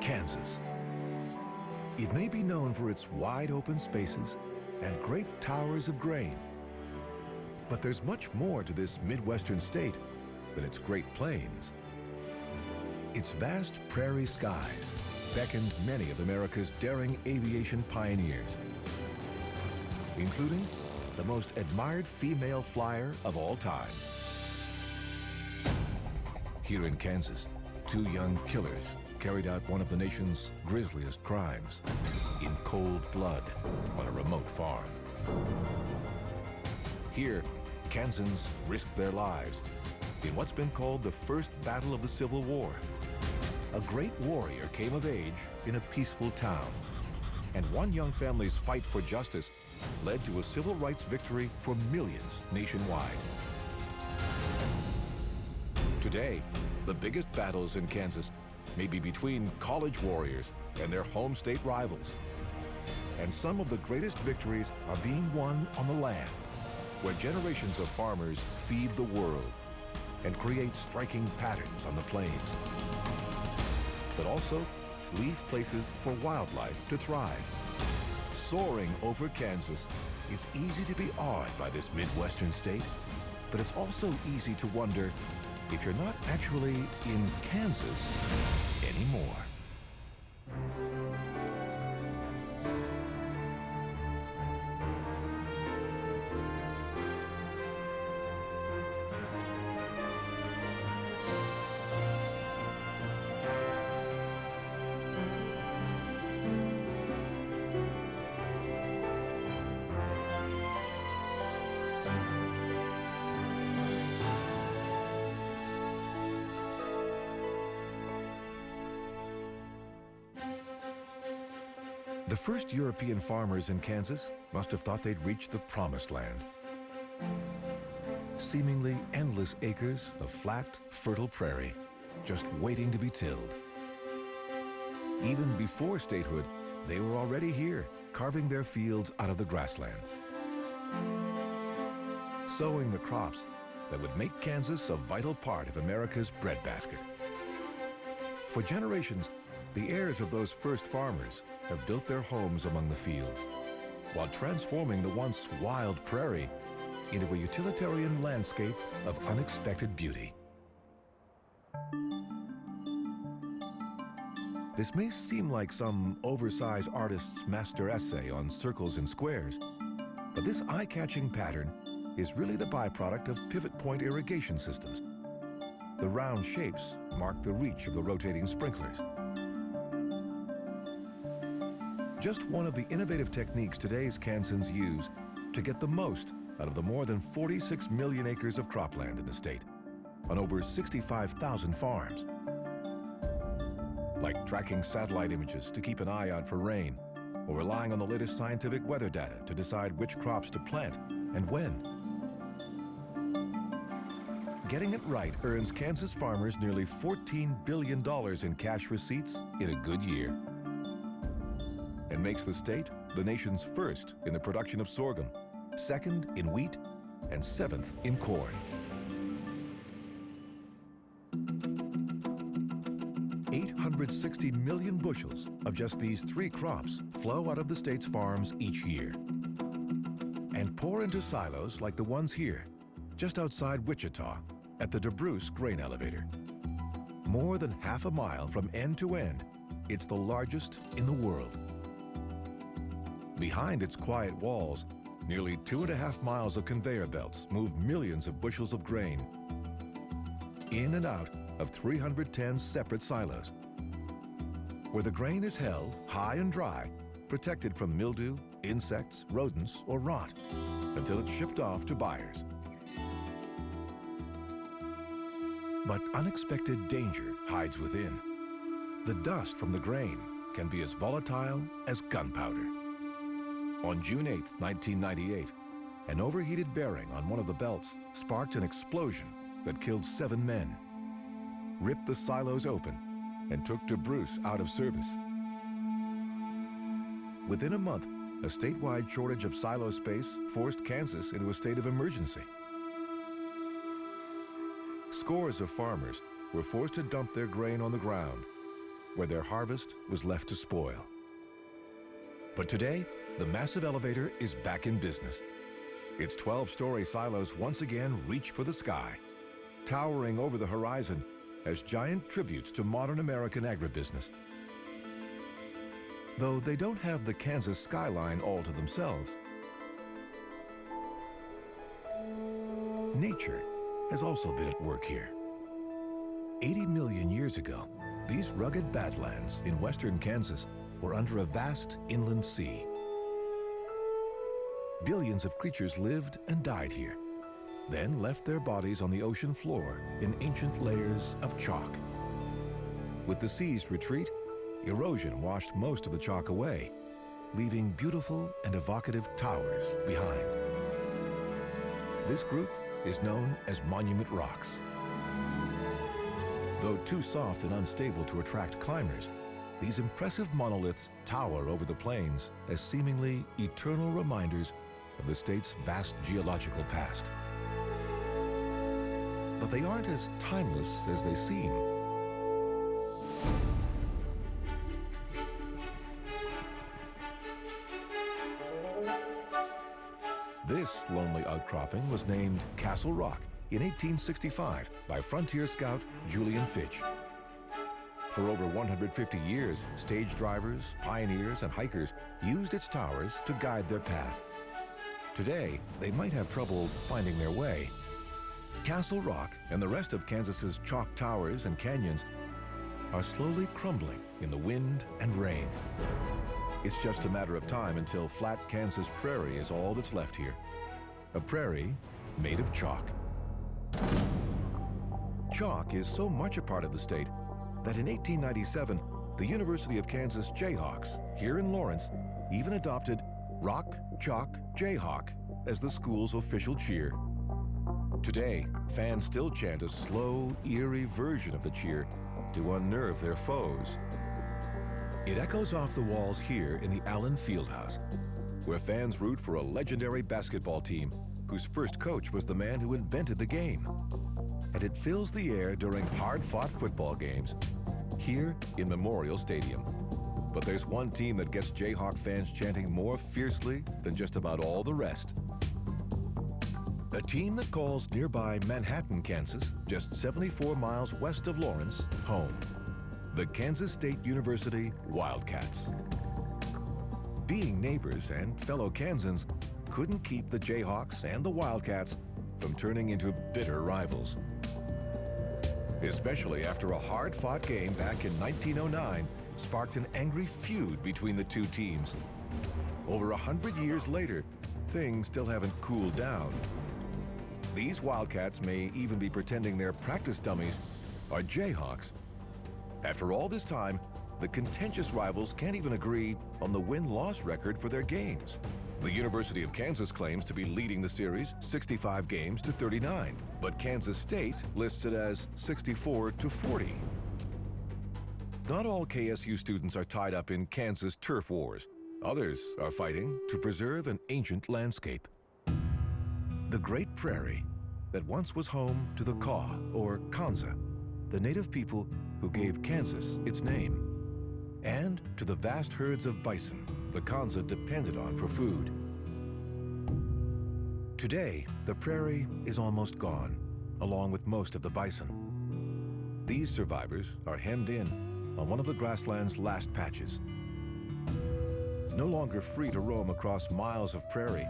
Kansas. It may be known for its wide open spaces and great towers of grain. But there's much more to this Midwestern state than its great plains. Its vast prairie skies beckoned many of America's daring aviation pioneers, including the most admired female flyer of all time. Here in Kansas, two young killers carried out one of the nation's grisliest crimes in cold blood on a remote farm. Here, Kansans risked their lives in what's been called the first battle of the Civil War. A great warrior came of age in a peaceful town, and one young family's fight for justice led to a civil rights victory for millions nationwide. Today, the biggest battles in Kansas may be between college warriors and their home state rivals. And some of the greatest victories are being won on the land, where generations of farmers feed the world and create striking patterns on the plains, but also leave places for wildlife to thrive. Soaring over Kansas, it's easy to be awed by this Midwestern state, but it's also easy to wonder if you're not actually in Kansas anymore. The first European farmers in Kansas must have thought they'd reached the promised land. Seemingly endless acres of flat, fertile prairie, just waiting to be tilled. Even before statehood, they were already here, carving their fields out of the grassland, sowing the crops that would make Kansas a vital part of America's breadbasket. For generations, the heirs of those first farmers have built their homes among the fields, while transforming the once wild prairie into a utilitarian landscape of unexpected beauty. This may seem like some oversized artist's master essay on circles and squares, but this eye-catching pattern is really the byproduct of pivot point irrigation systems. The round shapes mark the reach of the rotating sprinklers. Just one of the innovative techniques today's Kansans use to get the most out of the more than 46 million acres of cropland in the state on over 65,000 farms. Like tracking satellite images to keep an eye out for rain, or relying on the latest scientific weather data to decide which crops to plant and when. Getting it right earns Kansas farmers nearly $14 billion in cash receipts in a good year, and makes the state the nation's first in the production of sorghum, second in wheat, and seventh in corn. 860 million bushels of just these three crops flow out of the state's farms each year and pour into silos like the ones here, just outside Wichita, at the DeBruce grain elevator. More than half a mile from end to end, it's the largest in the world. Behind its quiet walls, nearly 2.5 miles of conveyor belts move millions of bushels of grain in and out of 310 separate silos, where the grain is held high and dry, protected from mildew, insects, rodents, or rot, until it's shipped off to buyers. But unexpected danger hides within. The dust from the grain can be as volatile as gunpowder. On June 8, 1998, an overheated bearing on one of the belts sparked an explosion that killed 7 men, ripped the silos open, and took DeBruce out of service. Within a month, a statewide shortage of silo space forced Kansas into a state of emergency. Scores of farmers were forced to dump their grain on the ground, where their harvest was left to spoil. But today, the massive elevator is back in business. Its 12-story silos once again reach for the sky, towering over the horizon as giant tributes to modern American agribusiness. Though they don't have the Kansas skyline all to themselves, nature has also been at work here. 80 million years ago, these rugged badlands in western Kansas were under a vast inland sea. Billions of creatures lived and died here, then left their bodies on the ocean floor in ancient layers of chalk. With the sea's retreat, erosion washed most of the chalk away, leaving beautiful and evocative towers behind. This group is known as monument rocks. Though too soft and unstable to attract climbers, these impressive monoliths tower over the plains as seemingly eternal reminders of the state's vast geological past. But they aren't as timeless as they seem. This lonely outcropping was named Castle Rock in 1865 by frontier scout Julian Fitch. For over 150 years, stage drivers, pioneers, and hikers used its towers to guide their path. Today, they might have trouble finding their way. Castle Rock and the rest of Kansas's chalk towers and canyons are slowly crumbling in the wind and rain. It's just a matter of time until flat Kansas prairie is all that's left here. A prairie made of chalk. Chalk is so much a part of the state that in 1897, the University of Kansas Jayhawks here in Lawrence even adopted Rock, Chalk, Jayhawk as the school's official cheer. Today, fans still chant a slow, eerie version of the cheer to unnerve their foes. It echoes off the walls here in the Allen Fieldhouse, where fans root for a legendary basketball team whose first coach was the man who invented the game. And it fills the air during hard-fought football games here in Memorial Stadium. But there's one team that gets Jayhawk fans chanting more fiercely than just about all the rest. A team that calls nearby Manhattan, Kansas, just 74 miles west of Lawrence, home. The Kansas State University Wildcats. Being neighbors and fellow Kansans couldn't keep the Jayhawks and the Wildcats from turning into bitter rivals. Especially after a hard-fought game back in 1909 sparked an angry feud between the two teams. Over 100 years later, things still haven't cooled down. These Wildcats may even be pretending their practice dummies are Jayhawks. After all this time, the contentious rivals can't even agree on the win-loss record for their games. The University of Kansas claims to be leading the series 65 games to 39, but Kansas State lists it as 64 to 40. Not all KSU students are tied up in Kansas turf wars. Others are fighting to preserve an ancient landscape. The Great Prairie that once was home to the Kaw, or Kanza, the native people who gave Kansas its name, and to the vast herds of bison the Kanza depended on for food. Today, the prairie is almost gone, along with most of the bison. These survivors are hemmed in on one of the grassland's last patches. No longer free to roam across miles of prairie,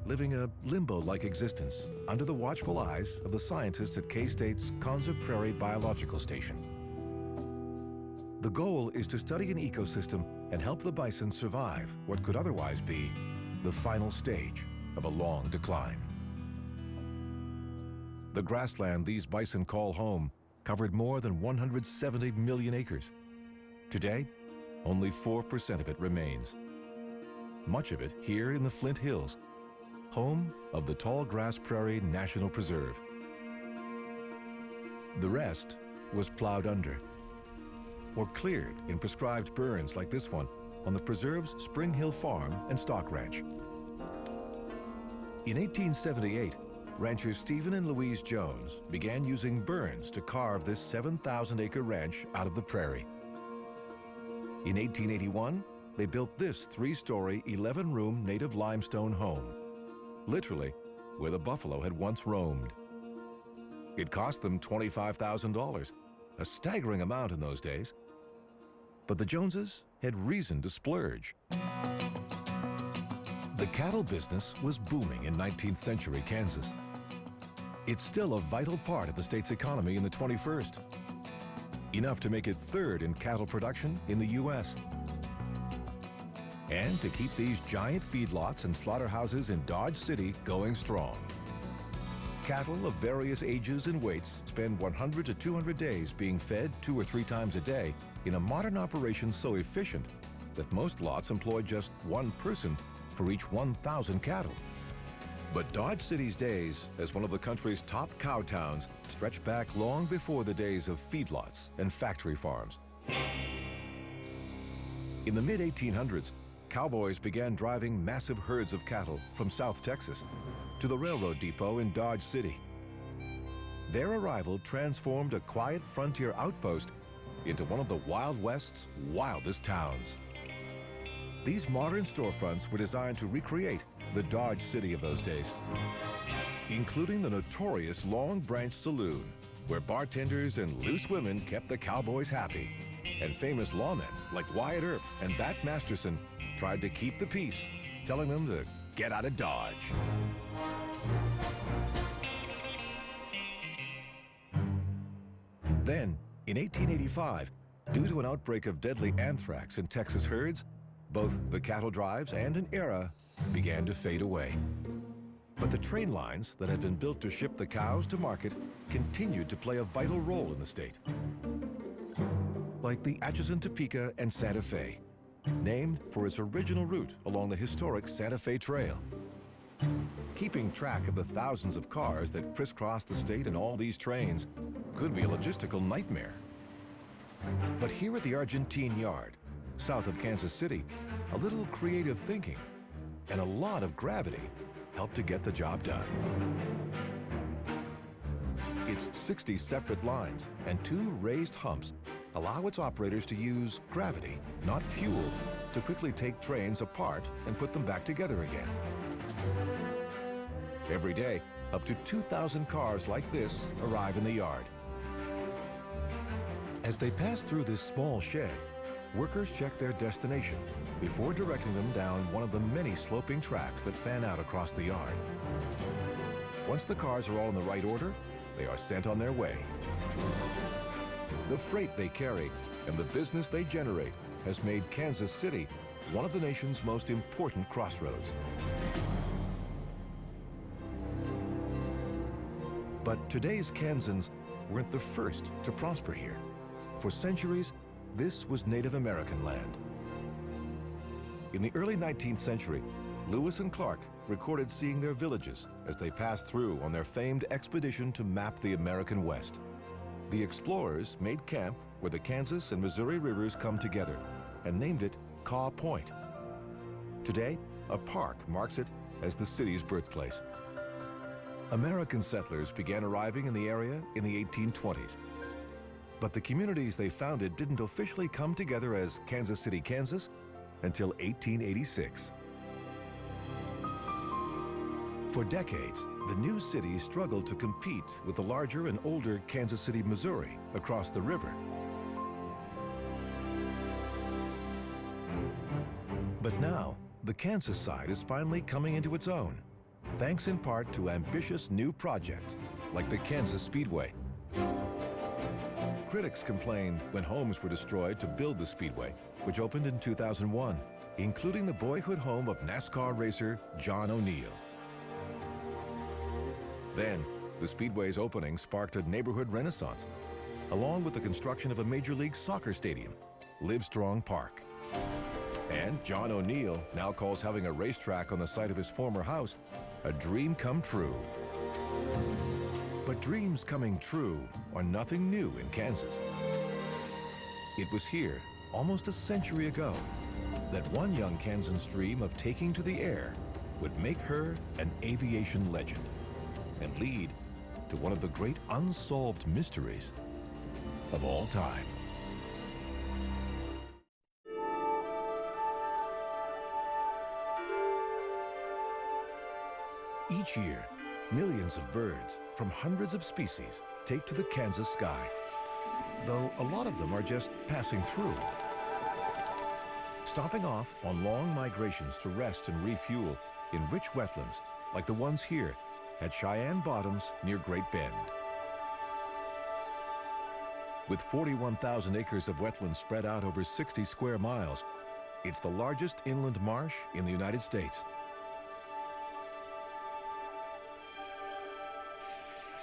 living a limbo-like existence under the watchful eyes of the scientists at K-State's Kanza Prairie Biological Station. The goal is to study an ecosystem and help the bison survive what could otherwise be the final stage of a long decline. The grassland these bison call home covered more than 170 million acres. Today, only 4% of it remains. Much of it here in the Flint Hills, home of the Tall Grass Prairie National Preserve. The rest was plowed under or cleared in prescribed burns like this one on the preserve's Spring Hill Farm and Stock Ranch. In 1878, ranchers Stephen and Louise Jones began using burns to carve this 7,000-acre ranch out of the prairie. In 1881, they built this 3-story, 11-room native limestone home, literally where the buffalo had once roamed. It cost them $25,000, a staggering amount in those days. But the Joneses had reason to splurge. The cattle business was booming in 19th century Kansas. It's still a vital part of the state's economy in the 21st, enough to make it third in cattle production in the U.S. And to keep these giant feedlots and slaughterhouses in Dodge City going strong. Cattle of various ages and weights spend 100 to 200 days being fed 2 or 3 times a day in a modern operation so efficient that most lots employ just one person for each 1,000 cattle. But Dodge City's days as one of the country's top cow towns stretch back long before the days of feedlots and factory farms. In the mid-1800s, cowboys began driving massive herds of cattle from South Texas to the railroad depot in Dodge City. Their arrival transformed a quiet frontier outpost into one of the Wild West's wildest towns. These modern storefronts were designed to recreate the Dodge City of those days, including the notorious Long Branch Saloon, where bartenders and loose women kept the cowboys happy, and famous lawmen like Wyatt Earp and Bat Masterson tried to keep the peace, telling them to get out of Dodge. Then, in 1885, due to an outbreak of deadly anthrax in Texas herds, both the cattle drives and an era began to fade away. But the train lines that had been built to ship the cows to market continued to play a vital role in the state, like the Atchison, Topeka, and Santa Fe, named for its original route along the historic Santa Fe Trail. Keeping track of the thousands of cars that crisscross the state in all these trains could be a logistical nightmare. But here at the Argentine Yard, south of Kansas City, a little creative thinking and a lot of gravity helped to get the job done. Its 60 separate lines and 2 raised humps allow its operators to use gravity, not fuel, to quickly take trains apart and put them back together again. Every day, up to 2,000 cars like this arrive in the yard. As they pass through this small shed, workers check their destination before directing them down one of the many sloping tracks that fan out across the yard. Once the cars are all in the right order, they are sent on their way. The freight they carry and the business they generate has made Kansas City one of the nation's most important crossroads. But today's Kansans weren't the first to prosper here. For centuries, this was Native American land. In the early 19th century, Lewis and Clark recorded seeing their villages as they passed through on their famed expedition to map the American West. The explorers made camp where the Kansas and Missouri rivers come together and named it Caw Point. Today, a park marks it as the city's birthplace. American settlers began arriving in the area in the 1820s. But the communities they founded didn't officially come together as Kansas City, Kansas until 1886. For decades, the new city struggled to compete with the larger and older Kansas City, Missouri, across the river. But now, the Kansas side is finally coming into its own, thanks in part to ambitious new projects like the Kansas Speedway. Critics complained when homes were destroyed to build the Speedway, which opened in 2001, including the boyhood home of NASCAR racer John O'Neill. Then, the Speedway's opening sparked a neighborhood renaissance, along with the construction of a Major League Soccer stadium, Livestrong Park. And John O'Neill now calls having a racetrack on the site of his former house a dream come true. But dreams coming true are nothing new in Kansas. It was here, almost a century ago, that one young Kansan's dream of taking to the air would make her an aviation legend. and lead to one of the great unsolved mysteries of all time. Each year, millions of birds from hundreds of species take to the Kansas sky, though a lot of them are just passing through, stopping off on long migrations to rest and refuel in rich wetlands like the ones here at Cheyenne Bottoms near Great Bend. With 41,000 acres of wetlands spread out over 60 square miles, it's the largest inland marsh in the United States.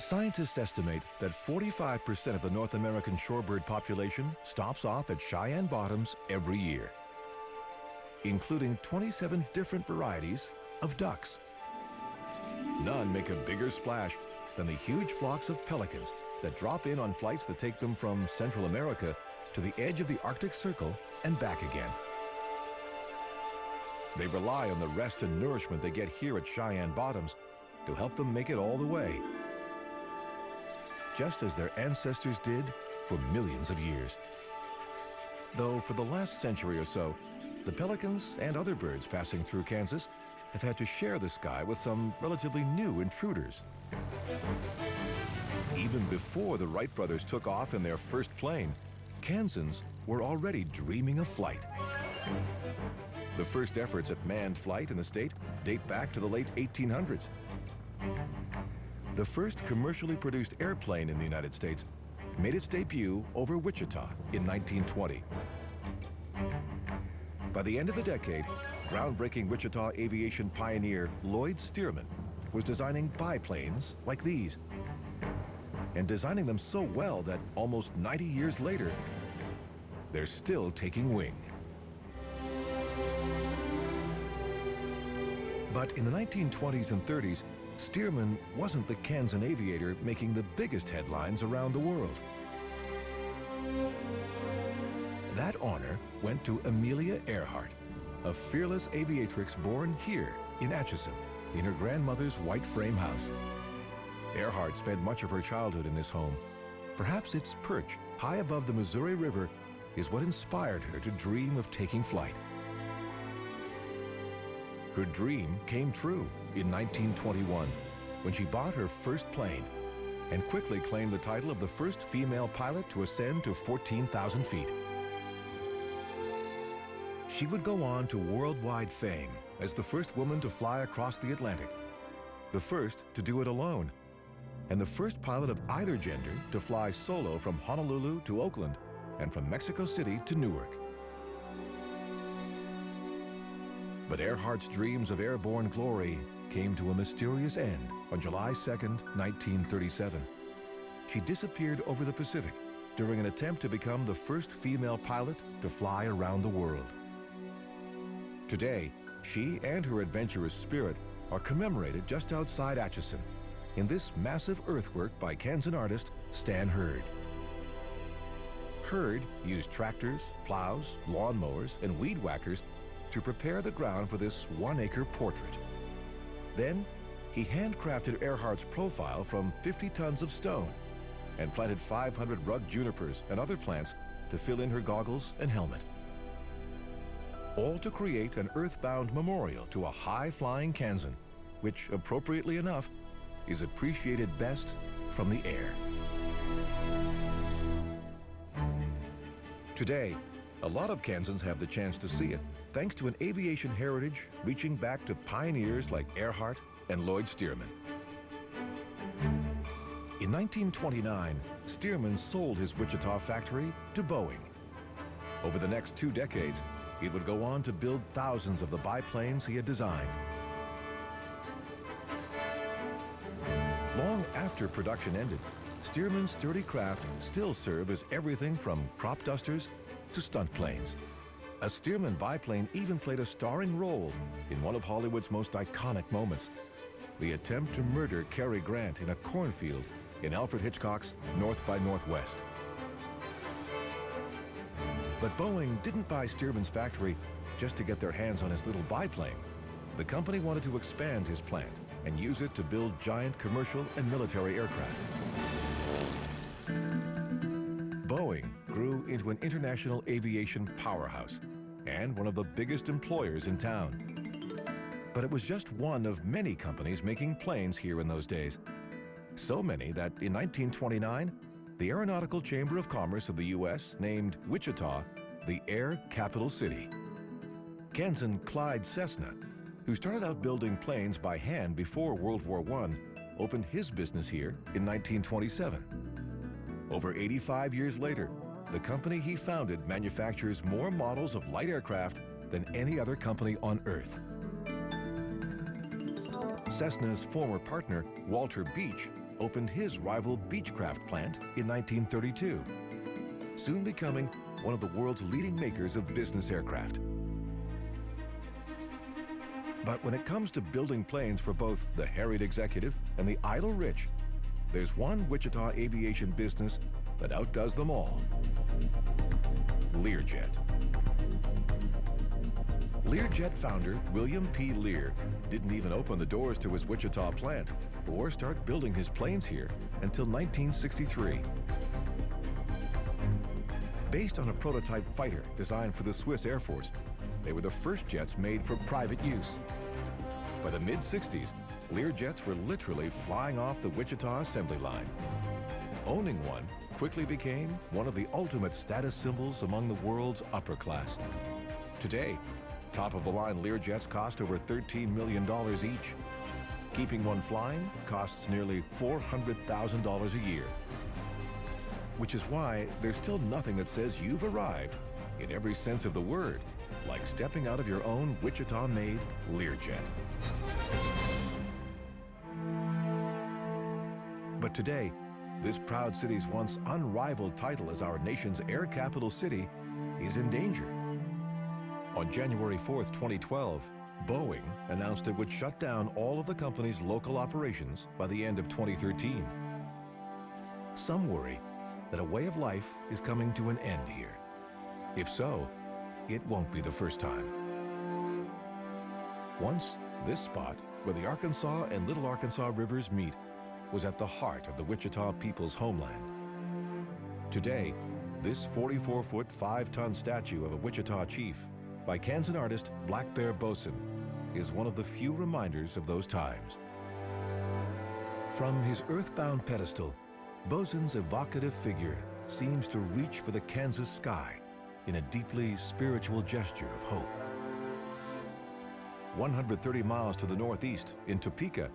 Scientists estimate that 45% of the North American shorebird population stops off at Cheyenne Bottoms every year, including 27 different varieties of ducks. None make a bigger splash than the huge flocks of pelicans that drop in on flights that take them from Central America to the edge of the Arctic Circle and back again. They rely on the rest and nourishment they get here at Cheyenne Bottoms to help them make it all the way, just as their ancestors did for millions of years. Though for the last century or so, the pelicans and other birds passing through Kansas have had to share the sky with some relatively new intruders. Even before the Wright brothers took off in their first plane, Kansans were already dreaming of flight. The first efforts at manned flight in the state date back to the late 1800s. The first commercially produced airplane in the United States made its debut over Wichita in 1920. By the end of the decade, groundbreaking Wichita aviation pioneer Lloyd Stearman was designing biplanes like these, and designing them so well that almost 90 years later, they're still taking wing. But in the 1920s and 30s, Stearman wasn't the Kansan aviator making the biggest headlines around the world. That honor went to Amelia Earhart, a fearless aviatrix born here in Atchison, in her grandmother's white frame house. Earhart spent much of her childhood in this home. Perhaps its perch high above the Missouri River is what inspired her to dream of taking flight. Her dream came true in 1921 when she bought her first plane and quickly claimed the title of the first female pilot to ascend to 14,000 feet. She would go on to worldwide fame as the first woman to fly across the Atlantic, the first to do it alone, and the first pilot of either gender to fly solo from Honolulu to Oakland and from Mexico City to Newark. But Earhart's dreams of airborne glory came to a mysterious end on July 2nd, 1937. She disappeared over the Pacific during an attempt to become the first female pilot to fly around the world. Today, she and her adventurous spirit are commemorated just outside Atchison in this massive earthwork by Kansan artist Stan Hurd. Hurd used tractors, plows, lawnmowers, and weed whackers to prepare the ground for this 1-acre portrait. Then, he handcrafted Earhart's profile from 50 tons of stone and planted 500 rugged junipers and other plants to fill in her goggles and helmet. All to create an earthbound memorial to a high-flying Kansan, which, appropriately enough, is appreciated best from the air. Today, a lot of Kansans have the chance to see it, thanks to an aviation heritage reaching back to pioneers like Earhart and Lloyd Stearman. In 1929, Stearman sold his Wichita factory to Boeing. Over the next 2 decades, it would go on to build thousands of the biplanes he had designed. Long after production ended, Stearman's sturdy craft still serve as everything from crop dusters to stunt planes. A Stearman biplane even played a starring role in one of Hollywood's most iconic moments, the attempt to murder Cary Grant in a cornfield in Alfred Hitchcock's North by Northwest. But Boeing didn't buy Stearman's factory just to get their hands on his little biplane. The company wanted to expand his plant and use it to build giant commercial and military aircraft. Boeing grew into an international aviation powerhouse and one of the biggest employers in town. But it was just one of many companies making planes here in those days. So many that in 1929, the Aeronautical Chamber of Commerce of the U.S. named Wichita the Air Capital City. Kansan Clyde Cessna, who started out building planes by hand before World War I, opened his business here in 1927. Over 85 years later, the company he founded manufactures more models of light aircraft than any other company on Earth. Cessna's former partner, Walter Beech, opened his rival Beechcraft plant in 1932, soon becoming one of the world's leading makers of business aircraft. But when it comes to building planes for both the harried executive and the idle rich, there's one Wichita aviation business that outdoes them all: Learjet. Learjet founder William P. Lear didn't even open the doors to his Wichita plant or start building his planes here until 1963. Based on a prototype fighter designed for the Swiss Air Force, they were the first jets made for private use. By the mid-60s, Learjets were literally flying off the Wichita assembly line. Owning one quickly became one of the ultimate status symbols among the world's upper class. Today, top-of-the-line Learjets cost over $13 million each. Keeping one flying costs nearly $400,000 a year. Which is why there's still nothing that says you've arrived, in every sense of the word, like stepping out of your own Wichita-made Learjet. But today, this proud city's once unrivaled title as our nation's air capital city is in danger. On January 4th, 2012, Boeing announced it would shut down all of the company's local operations by the end of 2013. Some worry that a way of life is coming to an end here. If so, it won't be the first time. Once, this spot, where the Arkansas and Little Arkansas rivers meet, was at the heart of the Wichita people's homeland. Today, this 44-foot, 5-ton statue of a Wichita chief by Kansan artist Black Bear Bosun is one of the few reminders of those times. From his earthbound pedestal, Bosun's evocative figure seems to reach for the Kansas sky in a deeply spiritual gesture of hope. 130 miles to the northeast, in Topeka,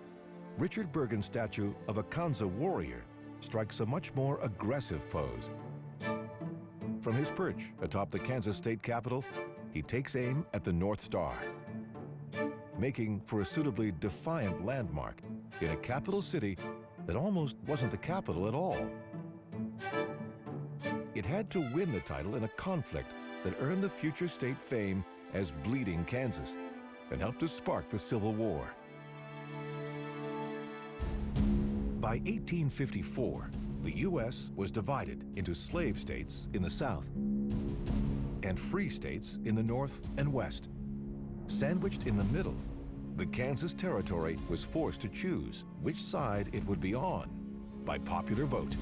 Richard Bergen's statue of a Kanza warrior strikes a much more aggressive pose. From his perch atop the Kansas state capitol, he takes aim at the North Star, making for a suitably defiant landmark in a capital city that almost wasn't the capital at all. It had to win the title in a conflict that earned the future state fame as Bleeding Kansas and helped to spark the Civil War. By 1854, the U.S. was divided into slave states in the South and free states in the North and West. Sandwiched in the middle, the Kansas Territory was forced to choose which side it would be on by popular vote.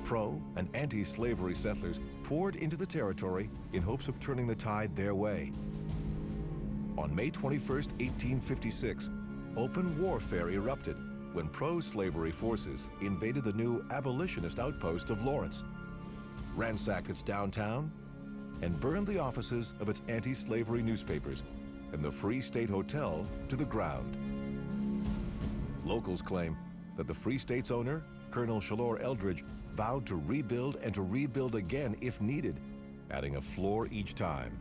Pro- and anti-slavery settlers poured into the territory in hopes of turning the tide their way. On May 21, 1856, open warfare erupted when pro-slavery forces invaded the new abolitionist outpost of Lawrence, ransacked its downtown, and burned the offices of its anti-slavery newspapers and the Free State Hotel to the ground. Locals claim that the Free State's owner, Colonel Shalor Eldridge, vowed to rebuild and to rebuild again if needed, adding a floor each time.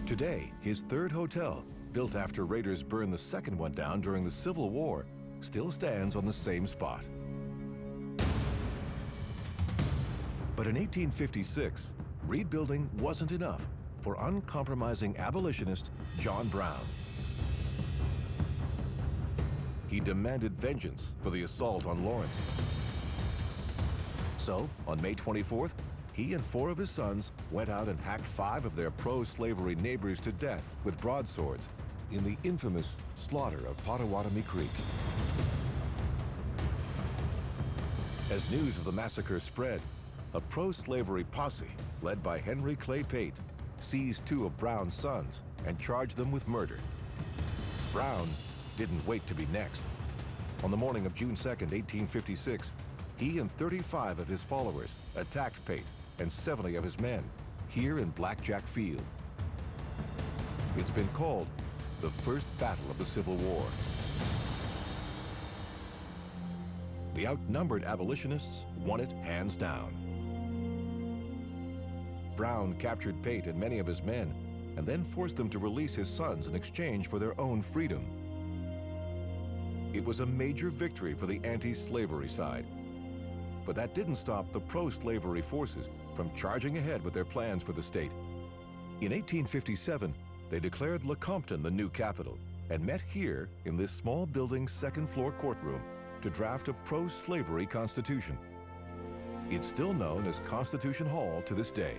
Today, his third hotel, built after raiders burned the second one down during the Civil War, still stands on the same spot. But in 1856, rebuilding wasn't enough for uncompromising abolitionist John Brown. He demanded vengeance for the assault on Lawrence. So, on May 24th, he and 4 of his sons went out and hacked 5 of their pro-slavery neighbors to death with broadswords in the infamous slaughter of Potawatomi Creek. As news of the massacre spread, a pro-slavery posse, led by Henry Clay Pate, seized 2 of Brown's sons and charged them with murder. Brown didn't wait to be next. On the morning of June 2nd, 1856, he and 35 of his followers attacked Pate and 70 of his men here in Blackjack Field. It's been called the first battle of the Civil War. The outnumbered abolitionists won it hands down. Brown captured Pate and many of his men and then forced them to release his sons in exchange for their own freedom. It was a major victory for the anti-slavery side. But that didn't stop the pro-slavery forces from charging ahead with their plans for the state. In 1857, they declared Lecompton the new capital and met here in this small building's second-floor courtroom to draft a pro-slavery constitution. It's still known as Constitution Hall to this day.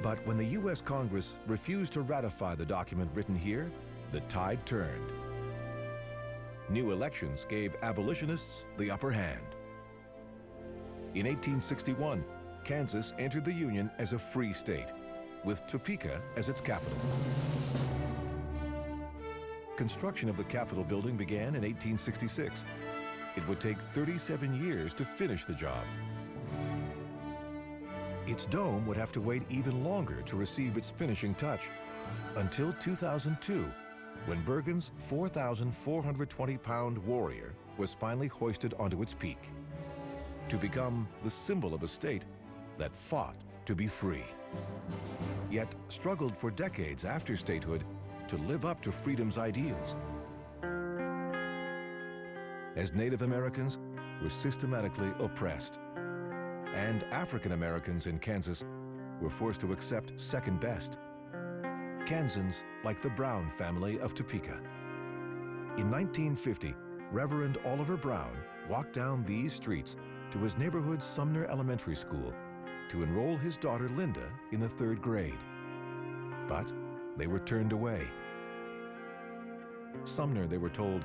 But when the U.S. Congress refused to ratify the document written here, the tide turned. New elections gave abolitionists the upper hand. In 1861, Kansas entered the Union as a free state, with Topeka as its capital. Construction of the Capitol building began in 1866. It would take 37 years to finish the job. Its dome would have to wait even longer to receive its finishing touch, until 2002, when Bergen's 4,420-pound Warrior was finally hoisted onto its peak, to become the symbol of a state that fought to be free, yet struggled for decades after statehood to live up to freedom's ideals. As Native Americans were systematically oppressed, and African Americans in Kansas were forced to accept second best, Kansans like the Brown family of Topeka. In 1950, Reverend Oliver Brown walked down these streets to his neighborhood Sumner Elementary School to enroll his daughter Linda in the 3rd grade. But they were turned away. Sumner, they were told,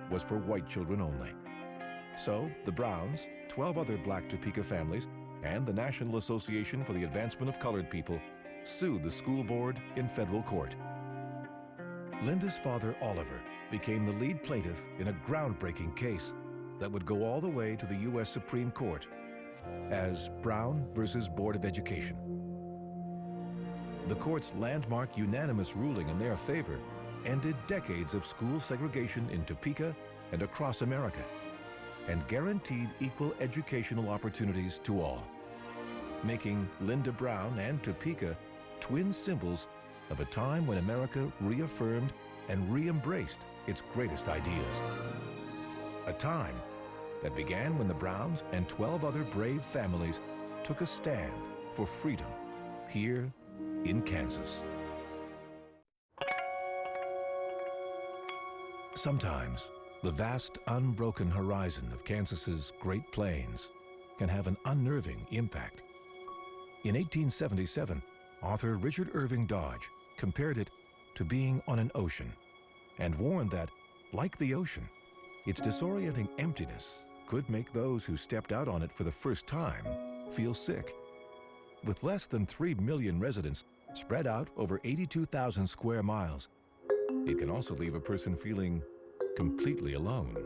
was for white children only. So the Browns, 12 other black Topeka families, and the National Association for the Advancement of Colored People sued the school board in federal court. Linda's father, Oliver, became the lead plaintiff in a groundbreaking case that would go all the way to the U.S. Supreme Court as Brown versus Board of Education. The court's landmark unanimous ruling in their favor ended decades of school segregation in Topeka and across America, and guaranteed equal educational opportunities to all, making Linda Brown and Topeka twin symbols of a time when America reaffirmed and re-embraced its greatest ideals. A time that began when the Browns and 12 other brave families took a stand for freedom here in Kansas. Sometimes, the vast, unbroken horizon of Kansas's Great Plains can have an unnerving impact. In 1877, author Richard Irving Dodge compared it to being on an ocean and warned that, like the ocean, its disorienting emptiness could make those who stepped out on it for the first time feel sick. With less than 3 million residents spread out over 82,000 square miles, it can also leave a person feeling completely alone.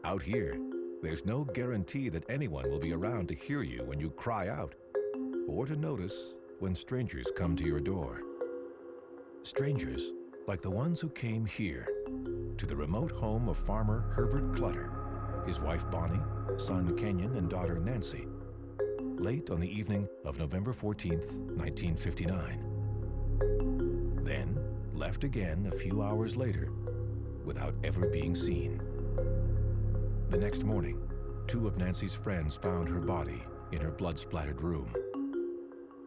Out here, there's no guarantee that anyone will be around to hear you when you cry out, or to notice when strangers come to your door. Strangers like the ones who came here, to the remote home of farmer Herbert Clutter, his wife Bonnie, son Kenyon, and daughter Nancy, late on the evening of November 14th, 1959. Then left again a few hours later without ever being seen. The next morning, 2 of Nancy's friends found her body in her blood-splattered room.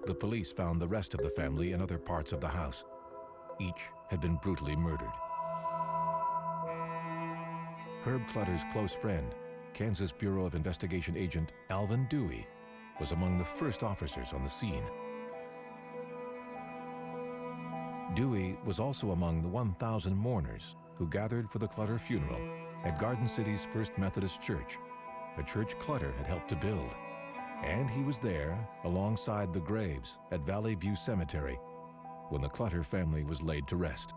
The police found the rest of the family in other parts of the house. Each had been brutally murdered. Herb Clutter's close friend, Kansas Bureau of Investigation agent Alvin Dewey, was among the first officers on the scene. Dewey was also among the 1,000 mourners who gathered for the Clutter funeral at Garden City's First Methodist Church, a church Clutter had helped to build. And he was there alongside the graves at Valley View Cemetery when the Clutter family was laid to rest.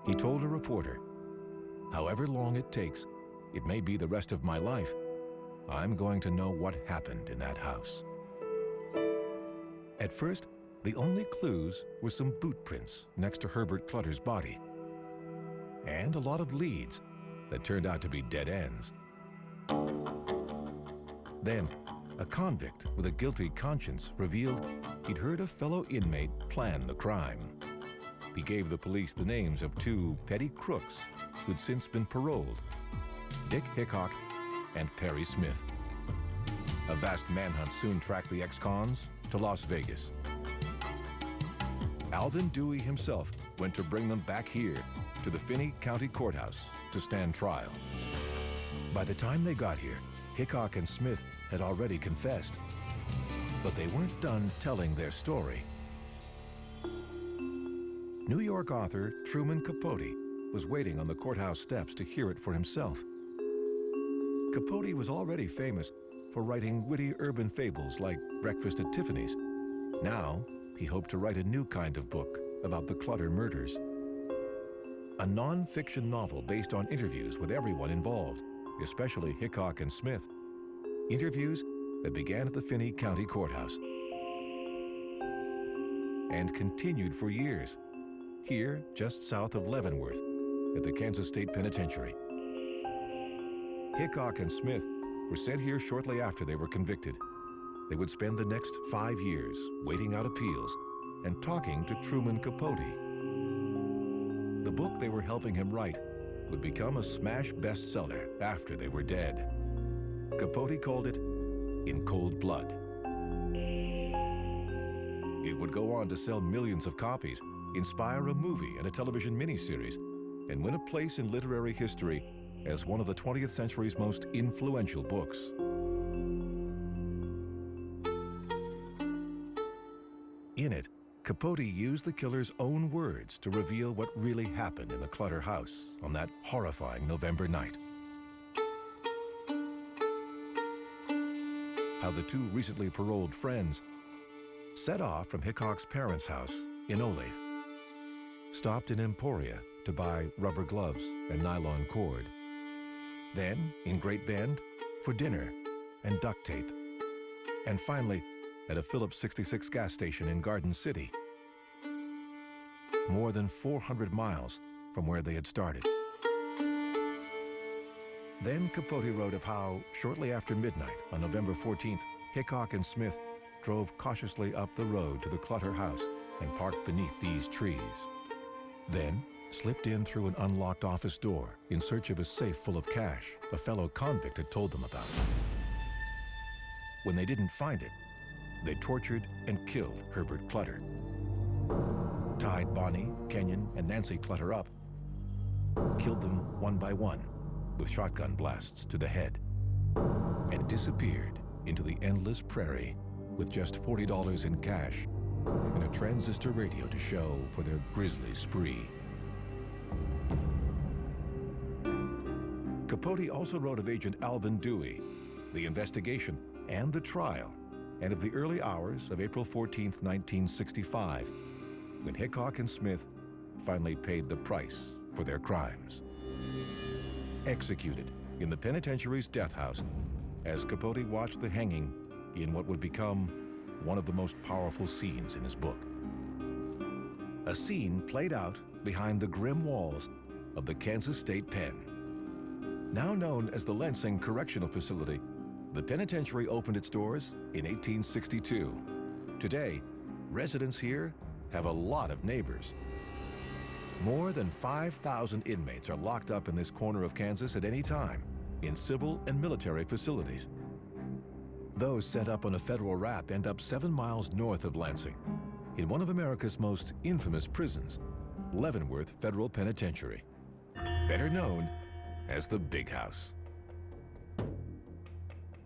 He told a reporter, "However long it takes, it may be the rest of my life, I'm going to know what happened in that house." At first, the only clues were some boot prints next to Herbert Clutter's body, and a lot of leads that turned out to be dead ends. Then, a convict with a guilty conscience revealed he'd heard a fellow inmate plan the crime. He gave the police the names of two petty crooks who'd since been paroled, Dick Hickok and Perry Smith. A vast manhunt soon tracked the ex-cons to Las Vegas. Alvin Dewey himself went to bring them back here to the Finney County Courthouse to stand trial. By the time they got here, Hickok and Smith had already confessed, but they weren't done telling their story. New York author Truman Capote was waiting on the courthouse steps to hear it for himself. Capote was already famous for writing witty urban fables like Breakfast at Tiffany's. Now, he hoped to write a new kind of book about the Clutter murders. A non-fiction novel based on interviews with everyone involved, especially Hickok and Smith. Interviews that began at the Finney County Courthouse and continued for years, here just south of Leavenworth at the Kansas State Penitentiary. Hickok and Smith were sent here shortly after they were convicted. They would spend the next 5 years waiting out appeals and talking to Truman Capote. The book they were helping him write would become a smash bestseller after they were dead. Capote called it In Cold Blood. It would go on to sell millions of copies, inspire a movie and a television miniseries, and win a place in literary history as one of the 20th century's most influential books. In it, Capote used the killer's own words to reveal what really happened in the Clutter house on that horrifying November night. How the two recently paroled friends set off from Hickok's parents' house in Olathe, stopped in Emporia to buy rubber gloves and nylon cord, then in Great Bend for dinner and duct tape, and finally at a Phillips 66 gas station in Garden City, more than 400 miles from where they had started. Then Capote wrote of how, shortly after midnight on November 14th, Hickok and Smith drove cautiously up the road to the Clutter house and parked beneath these trees. Then slipped in through an unlocked office door in search of a safe full of cash a fellow convict had told them about. When they didn't find it, they tortured and killed Herbert Clutter, tied Bonnie, Kenyon, and Nancy Clutter up, killed them one by one with shotgun blasts to the head, and disappeared into the endless prairie with just $40 in cash and a transistor radio to show for their grisly spree. Capote also wrote of Agent Alvin Dewey, the investigation and the trial, and of the early hours of April 14th, 1965, when Hickok and Smith finally paid the price for their crimes. Executed in the penitentiary's death house as Capote watched the hanging in what would become one of the most powerful scenes in his book. A scene played out behind the grim walls of the Kansas State Pen. Now known as the Lansing Correctional Facility, the penitentiary opened its doors in 1862. Today, residents here have a lot of neighbors. More than 5,000 inmates are locked up in this corner of Kansas at any time in civil and military facilities. Those sent up on a federal rap end up 7 miles north of Lansing, in one of America's most infamous prisons, Leavenworth Federal Penitentiary, better known as the Big House.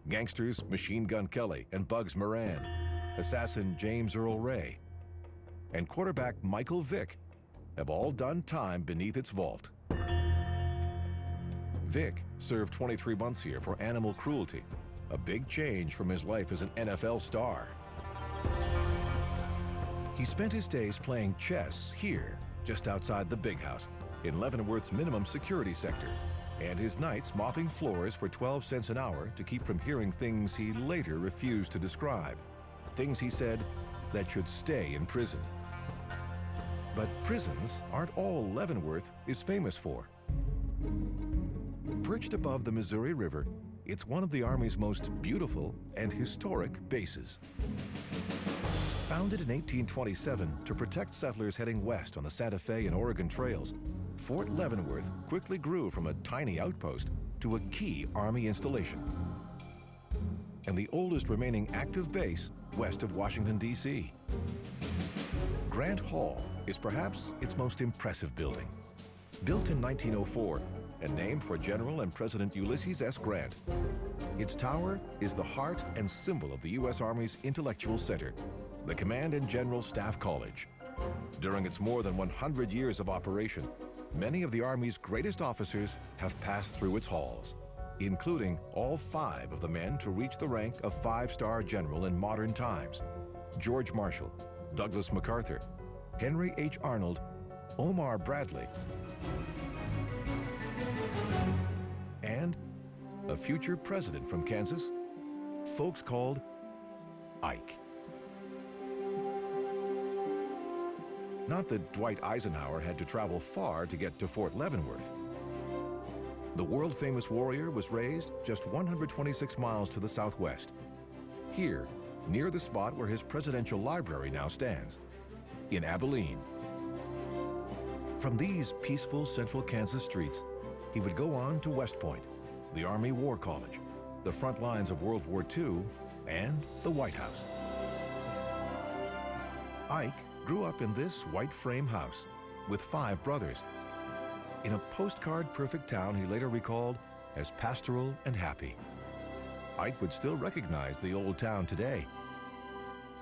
Gangsters Machine Gun Kelly and Bugs Moran, assassin James Earl Ray, and quarterback Michael Vick have all done time beneath its vault. Vic served 23 months here for animal cruelty, a big change from his life as an NFL star. He spent his days playing chess here, just outside the big house, in Leavenworth's minimum security sector, and his nights mopping floors for 12 cents an hour to keep from hearing things he later refused to describe, things he said that should stay in prison. But prisons aren't all Leavenworth is famous for. Perched above the Missouri River, it's one of the Army's most beautiful and historic bases. Founded in 1827 to protect settlers heading west on the Santa Fe and Oregon trails, Fort Leavenworth quickly grew from a tiny outpost to a key Army installation, and the oldest remaining active base west of Washington, D.C. Grant Hall is perhaps its most impressive building. Built in 1904 and named for General and President Ulysses S. Grant, its tower is the heart and symbol of the U.S. Army's intellectual center, the Command and General Staff College. During its more than 100 years of operation, many of the Army's greatest officers have passed through its halls, including all 5 of the men to reach the rank of 5-star general in modern times: George Marshall, Douglas MacArthur, Henry H. Arnold, Omar Bradley, and a future president from Kansas, folks called Ike. Not that Dwight Eisenhower had to travel far to get to Fort Leavenworth. The world-famous warrior was raised just 126 miles to the southwest, here, near the spot where his presidential library now stands, in Abilene. From these peaceful central Kansas streets, he would go on to West Point, the Army War College, the front lines of World War II, and the White House. Ike grew up in this white frame house with 5 brothers, in a postcard-perfect town he later recalled as pastoral and happy. Ike would still recognize the old town today,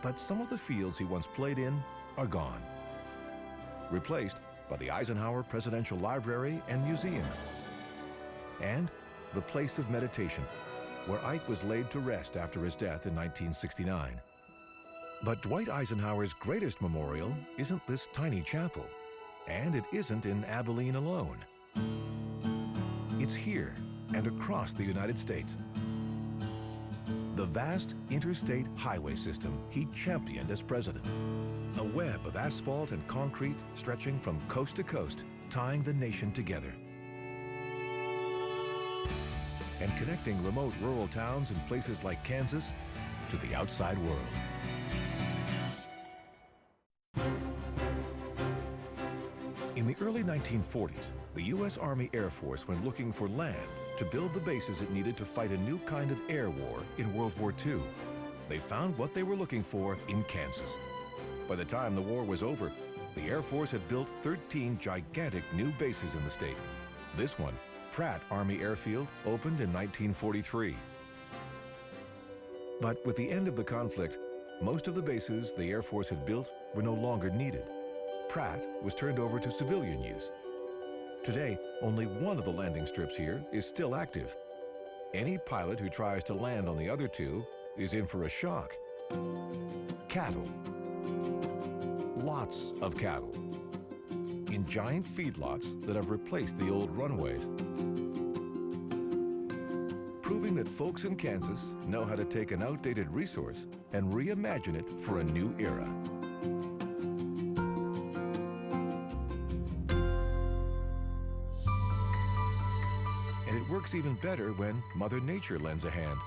but some of the fields he once played in are gone, replaced by the Eisenhower Presidential Library and Museum, and the place of meditation, where Ike was laid to rest after his death in 1969. But Dwight Eisenhower's greatest memorial isn't this tiny chapel, and it isn't in Abilene alone. It's here and across the United States. The vast interstate highway system he championed as president, a web of asphalt and concrete stretching from coast to coast, tying the nation together and connecting remote rural towns in places like Kansas to the outside world. In the early 1940s, the U.S. Army Air Force went looking for land to build the bases it needed to fight a new kind of air war in World War II. They found what they were looking for in Kansas. By the time the war was over, the Air Force had built 13 gigantic new bases in the state. This one, Pratt Army Airfield, opened in 1943. But with the end of the conflict, most of the bases the Air Force had built were no longer needed. Pratt was turned over to civilian use. Today, only one of the landing strips here is still active. Any pilot who tries to land on the other 2 is in for a shock. Cattle. Lots of cattle. In giant feedlots that have replaced the old runways. Proving that folks in Kansas know how to take an outdated resource and reimagine it for a new era. And it works even better when Mother Nature lends a hand.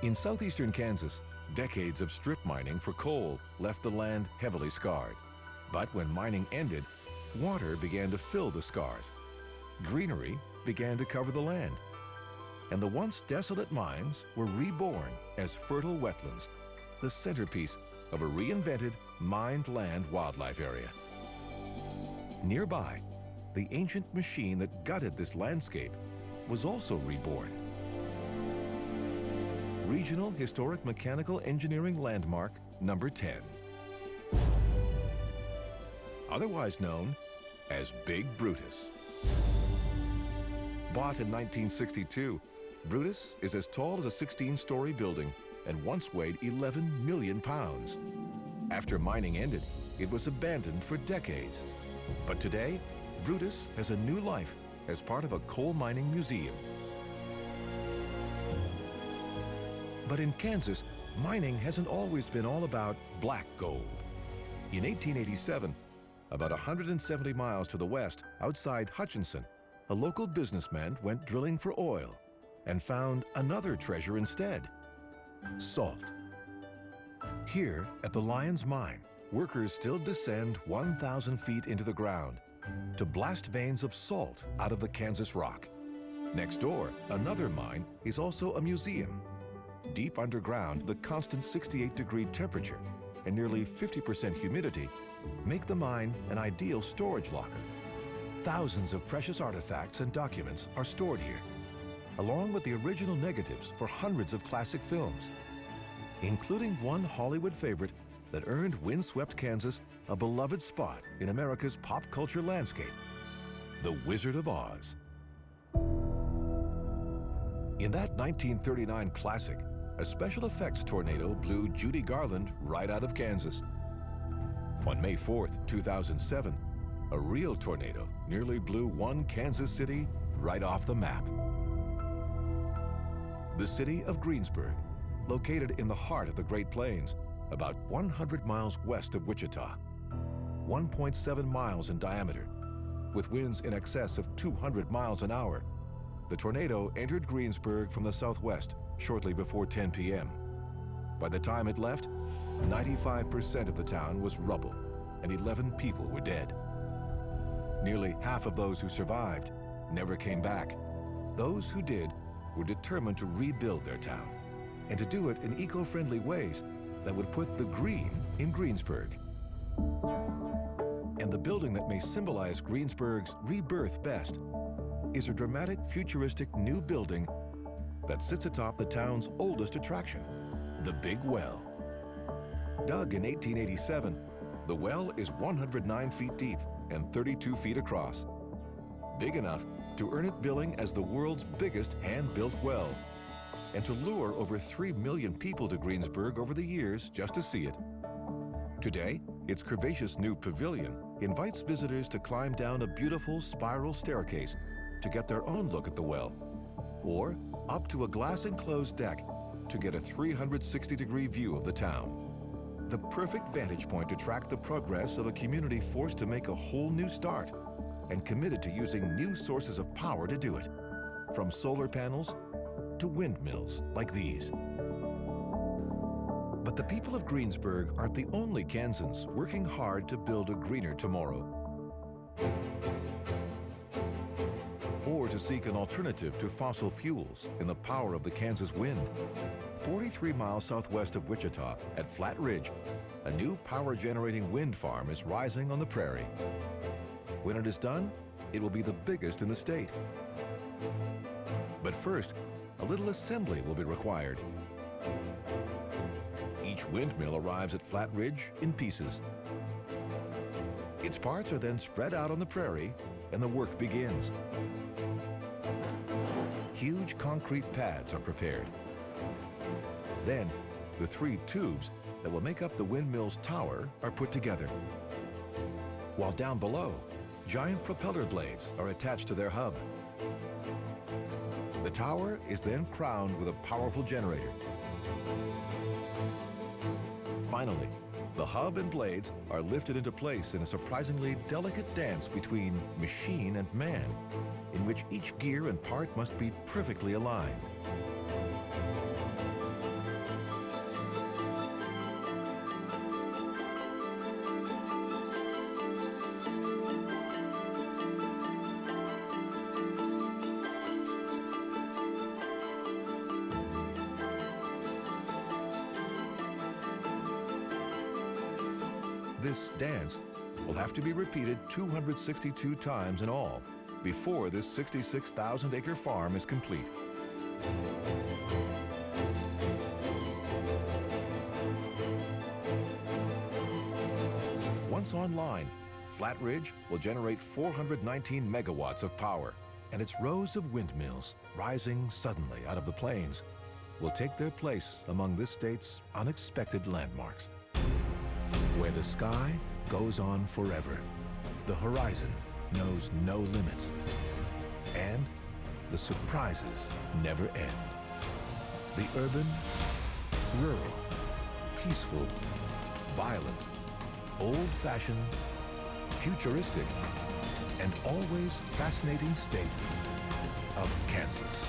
In southeastern Kansas, decades of strip mining for coal left the land heavily scarred. But when mining ended, water began to fill the scars. Greenery began to cover the land. And the once desolate mines were reborn as fertile wetlands, the centerpiece of a reinvented mined land wildlife area. Nearby, the ancient machine that gutted this landscape was also reborn. Regional Historic Mechanical Engineering Landmark number 10. otherwise known as Big Brutus. Bought in 1962, Brutus is as tall as a 16-story building and once weighed 11 million pounds. After mining ended, it was abandoned for decades. But today, Brutus has a new life as part of a coal mining museum. But in Kansas, mining hasn't always been all about black gold. In 1887, about 170 miles to the west, outside Hutchinson, a local businessman went drilling for oil and found another treasure instead: salt. Here at the Lyons Mine, workers still descend 1,000 feet into the ground to blast veins of salt out of the Kansas rock. Next door, another mine is also a museum. Deep underground, the constant 68-degree temperature and nearly 50% humidity make the mine an ideal storage locker. Thousands of precious artifacts and documents are stored here, along with the original negatives for hundreds of classic films, including one Hollywood favorite that earned windswept Kansas a beloved spot in America's pop culture landscape: The Wizard of Oz. In that 1939 classic, a special effects tornado blew Judy Garland right out of Kansas. On May 4th, 2007, a real tornado nearly blew one Kansas city right off the map. The city of Greensburg, located in the heart of the Great Plains, about 100 miles west of Wichita, 1.7 miles in diameter, with winds in excess of 200 miles an hour. The tornado entered Greensburg from the southwest shortly before 10 p.m. By the time it left, 95% of the town was rubble and 11 people were dead. Nearly half of those who survived never came back. Those who did were determined to rebuild their town and to do it in eco-friendly ways that would put the green in Greensburg. And the building that may symbolize Greensburg's rebirth best is a dramatic, futuristic new building that sits atop the town's oldest attraction, the Big Well. Dug in 1887, the well is 109 feet deep and 32 feet across, big enough to earn it billing as the world's biggest hand-built well, and to lure over 3 million people to Greensburg over the years just to see it. Today, its curvaceous new pavilion invites visitors to climb down a beautiful spiral staircase to get their own look at the well, or up to a glass-enclosed deck to get a 360-degree view of the town. The perfect vantage point to track the progress of a community forced to make a whole new start and committed to using new sources of power to do it, from solar panels to windmills like these. But the people of Greensburg aren't the only Kansans working hard to build a greener tomorrow, or to seek an alternative to fossil fuels in the power of the Kansas wind. 43 miles southwest of Wichita, at Flat Ridge, a new power-generating wind farm is rising on the prairie. When it is done, it will be the biggest in the state. But first, a little assembly will be required. Each windmill arrives at Flat Ridge in pieces. Its parts are then spread out on the prairie, and the work begins. Huge concrete pads are prepared. Then, the 3 tubes that will make up the windmill's tower are put together. While down below, giant propeller blades are attached to their hub. The tower is then crowned with a powerful generator. Finally, the hub and blades are lifted into place in a surprisingly delicate dance between machine and man, in which each gear and part must be perfectly aligned. This dance will have to be repeated 262 times in all before this 66,000-acre farm is complete. Once online, Flat Ridge will generate 419 megawatts of power, and its rows of windmills, rising suddenly out of the plains, will take their place among this state's unexpected landmarks. Where the sky goes on forever, the horizon knows no limits, and the surprises never end. The urban, rural, peaceful, violent, old-fashioned, futuristic, and always fascinating state of Kansas.